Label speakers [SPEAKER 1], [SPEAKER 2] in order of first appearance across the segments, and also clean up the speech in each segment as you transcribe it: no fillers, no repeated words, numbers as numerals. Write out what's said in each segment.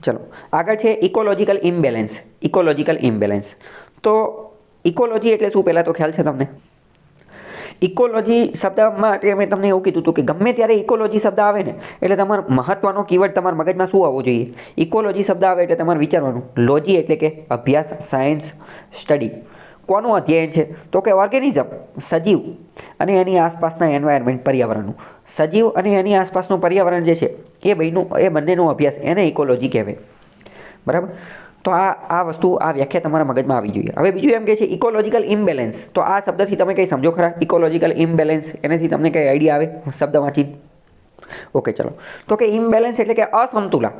[SPEAKER 1] ચલો આગળ છે ઇકોલોજીકલ ઇમ્બેલેન્સ. ઇકોલોજીકલ ઇમ્બેલેન્સ તો ઇકોલોજી એટલે શું પહેલાં તો ખ્યાલ છે તમને? ઇકોલોજી શબ્દ માટે મેં તમને એવું કીધું હતું કે ગમે ત્યારે ઇકોલોજી શબ્દ આવે ને એટલે તમારો મહત્વનો કીવર્ડ તમારા મગજમાં શું આવવો જોઈએ? ઇકોલોજી શબ્દ આવે એટલે તમારે વિચારવાનું લોજી એટલે કે અભ્યાસ, સાયન્સ, સ્ટડી. કોનું અધ્યયન છે? તો કે ઓર્ગેનિઝમ, સજીવ અને એની આસપાસના એન્વાયરમેન્ટ, પર્યાવરણનું. સજીવ અને એની આસપાસનું પર્યાવરણ જે છે એ બંનેનો અભ્યાસ એને ઇકોલોજી કહેવાય. બરાબર? તો આ વસ્તુ, આ વ્યાખ્યા તમારા મગજમાં આવી જોઈએ. હવે બીજું એમ કહે છે ઇકોલોજીકલ ઇમ્બેલેન્સ. તો આ શબ્દથી તમે કંઈ સમજો ખરા? ઇકોલોજીકલ ઇમ્બેલેન્સ એનાથી તમને કંઈ આઈડિયા આવે શબ્દ વાંચી? ઓકે ચલો. તો કે ઇમ્બેલેન્સ એટલે કે અસમતુલા.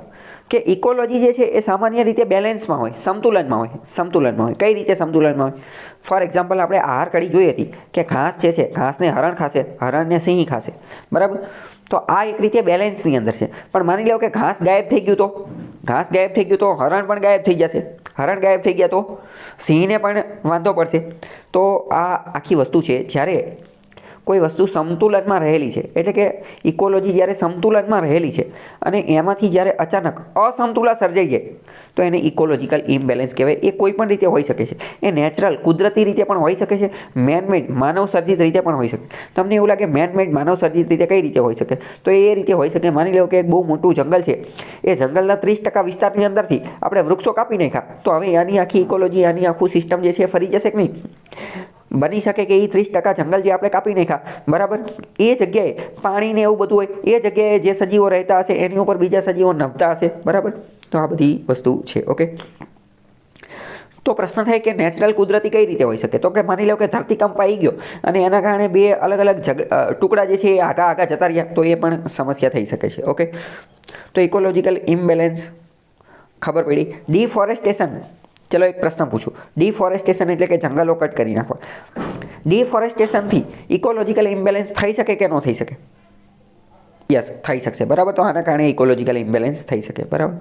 [SPEAKER 1] કે ઇકોલોજી જે છે એ સામાન્ય રીતે બેલેન્સમાં હોય, સમતુલનમાં હોય. સમતુલનમાં હોય. કઈ રીતે સમતુલનમાં હોય? ફોર એક્ઝામ્પલ આપણે આહાર કડી જોઈ હતી કે ઘાસ જે છે ઘાસને હરણ ખાશે, હરણને સિંહ ખાશે. બરાબર? તો આ એક રીતે બેલેન્સની અંદર છે. પણ માની લો કે ઘાસ ગાયબ થઈ ગયું તો? ઘાસ ગાયબ થઈ ગયું તો હરણ પણ ગાયબ થઈ જશે. હરણ ગાયબ થઈ ગયા તો સિંહને પણ વાંધો પડશે. તો આ આખી વસ્તુ છે જ્યારે કોઈ વસ્તુ સંતુલનમાં રહેલી છે એટલે કે ઇકોલોજી જ્યારે સંતુલનમાં રહેલી છે અને એમાંથી જ્યારે અચાનક અસમતુલા સર્જાઈ જાય તો એને ઇકોલોજીકલ ઇમ્બેલેન્સ કહેવાય. એ કોઈ પણ રીતે હોઈ શકે છે. એ નેચરલ, કુદરતી રીતે પણ હોઈ શકે છે, મેનમેડ, માનવ સર્જિત રીતે પણ હોઈ શકે. તમને એવું લાગે મેનમેડ, માનવ સર્જિત રીતે કઈ રીતે હોઈ શકે? તો એ રીતે હોઈ શકે. માની લો કે એક બહુ મોટું જંગલ છે, એ જંગલના 30% વિસ્તારની અંદરથી આપણે વૃક્ષો કાપી નાખ્યા તો હવે આની આખી ઇકોલોજી, આની આખું સિસ્ટમ જે છે ફરી જશે કે નહીં? બની શકે કે એ 30% જંગલ જે આપણે કાપી નાખ્યા, બરાબર, એ જગ્યાએ પાણીને એવું બધું હોય, એ જગ્યાએ જે સજીવો રહેતા હશે એની ઉપર બીજા સજીવો નભતા હશે. બરાબર? તો આ બધી વસ્તુ છે. ઓકે. તો પ્રશ્ન થાય કે નેચરલ, કુદરતી કઈ રીતે હોઈ શકે? તો કે માની લો કે ધરતીકંપ આવી ગયો અને એના કારણે બે અલગ અલગ ટુકડા જે છે એ આગા જતા રહ્યા તો એ પણ સમસ્યા થઈ શકે છે. ઓકે. તો ઇકોલોજીકલ ઇમ્બેલેન્સ ખબર પડી. ડિફોરેસ્ટેશન. ચલો એક પ્રશ્ન પૂછું. ડિફોરેસ્ટેશન એટલે કે જંગલો કટ કરી નાખવા. ડિફોરેસ્ટેશનથી ઇકોલોજીકલ ઇમ્બેલેન્સ થઈ શકે કે ન થઈ શકે? યસ, થઈ શકશે. બરાબર? તો આના કારણે ઇકોલોજીકલ ઇમ્બેલેન્સ થઈ શકે. બરાબર?